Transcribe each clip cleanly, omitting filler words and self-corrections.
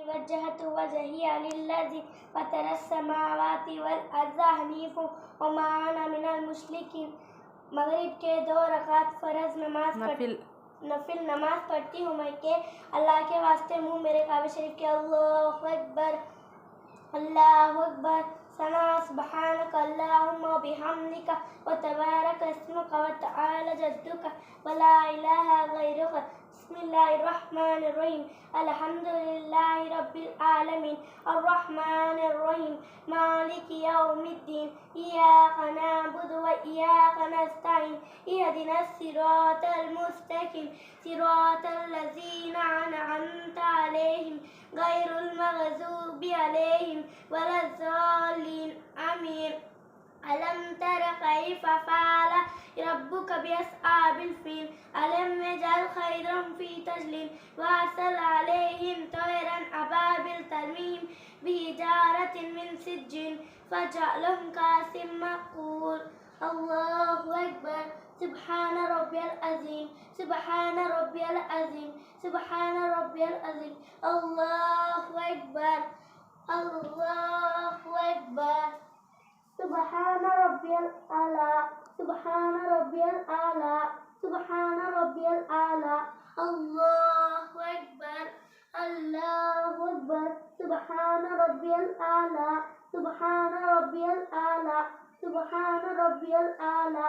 وجهت وجهي للذي فطر السماوات والأرض حنيفا وما أنا من المشركين. मगरिब के 2 रकात फ़र्ज नफिल नमाज पढ़ती हूँ मैं कि अल्लाह के वास्ते मुँह मेरे काबे शरीफ के अल्लाहु अकबर सना सुब्हानक अल्लाहुम्मा व बिहम्दिका व तबारक इस्मुका व तआला जद्दुका व ला इलाहा गैरुका। बिस्मिल्लाहिर्रहमानिर्रहीम अल्हम्दुलिल्लाहि रब्बिल आलमीन अर्रहमानिर्रहीम मालिकि यौमिद्दीन इय्याका नअबुदु व इय्याका नस्तईन इहदिनस सिरातल मुस्तकीम सिरातल लज़ीना अनअमता अलैहिम गैरुल मग़ज़ूबि अलैहिम वलज़्ज़ालिन आमीन। अलम तर कैफ़ फ़अल रब्बुक बिअस्हाबिल फ़ील अलम यजअल खैदहुम फ़ी तज़लील वअरसल अलैहिम तयरन अबाबिल तरमीहिम बिहिजारतिन मिन सिज्जील फ़जअलहुम कअस्सिम मअकूल। अल्लाहु अकबर सुब्हान रब्बियल अज़ीम सुब्हान रब्बियल अज़ीम सुब्हान रब्बियल अज़ीम। अल्लाहु अकबर अल्लाहु अकबर सुब्हान रब्बियल आला सुब्हान रब्बियल आला सुब्हान रब्बियल आला। अल्लाहु अकबर सुब्हान रब्बियल आला सुब्हान रब्बियल आला सुब्हान रब्बियल आला।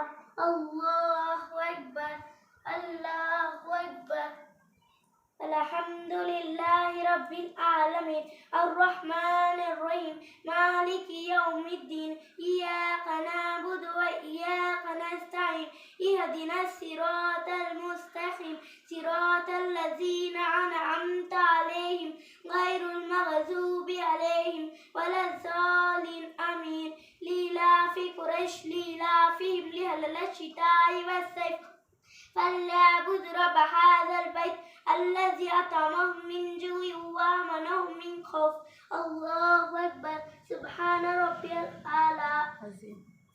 अल्लाहु अकबर अल्हम्दुलिल्लाहि रब्बिल आलमीन अर्रहमानिर्रहीम मालिकि यौमिद्दीन इय्याका नअबुदु व इय्याका नस्तईन इहदिनस सिरातल मुस्तकीम सिरातल लज़ीना अनअमता अलैहिम गैरुल मग़ज़ूबि अलैहिम वलज़्ज़ालिन आमीन। लीलाफ़ि कुरैश लीलाफ़िहिम रिहलतश शिताइ वस्सैफ फल्यअबुदु रब्ब हाज़ल बैत الذي أطعمهم من جوع وآمنهم من خوف। الله أكبر سبحان ربي الأعلى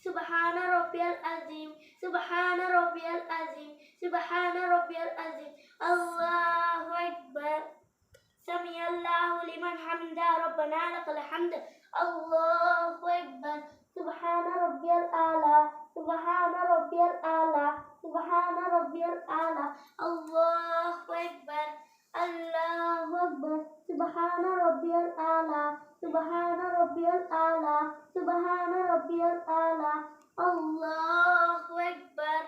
سبحان ربي العظيم سبحان ربي العظيم سبحان ربي العظيم। الله أكبر سمع الله لمن حمده ربنا لك الحمد। الله أكبر سبحان ربي الأعلى سبحان ربي الأعلى سبحان ربي الأعلى। الله أكبر سبحان ربي الأعلى سبحان ربي الأعلى سبحان ربي الأعلى। الله أكبر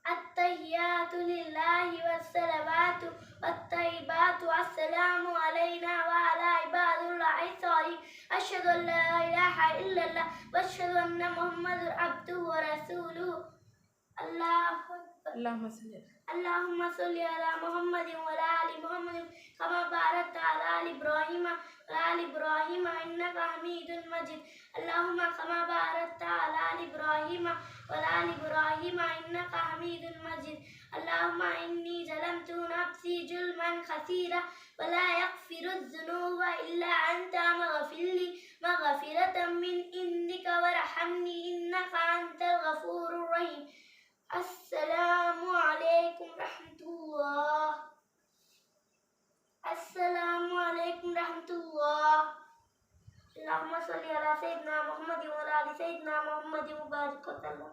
التحيات لله والصلوات والطيبات السلام علينا وعلى عباد الله الصالحين أشهد أن لا إله إلا الله وأشهد أن محمدا عبده ورسوله। اللهم صل على محمد وعلى آل محمد كما باركت على آل إبراهيم وعلى آل إبراهيم إنك حميد مجيد। اللهم كما باركت على آل إبراهيم وعلى آل إبراهيم إنك حميد مجيد। اللهم إني ظلمت نفسي ظلما كثيرا ولا يغفر الذنوب إلا أنت فاغفر لي مغفرة من عندك وارحمني إنك أنت الغفور الرحيم। السلام عليكم ورحمة الله السلام عليكم ورحمة الله। اللهم صل على سيدنا محمد وعلى آل سيدنا محمد وبارك وسلم।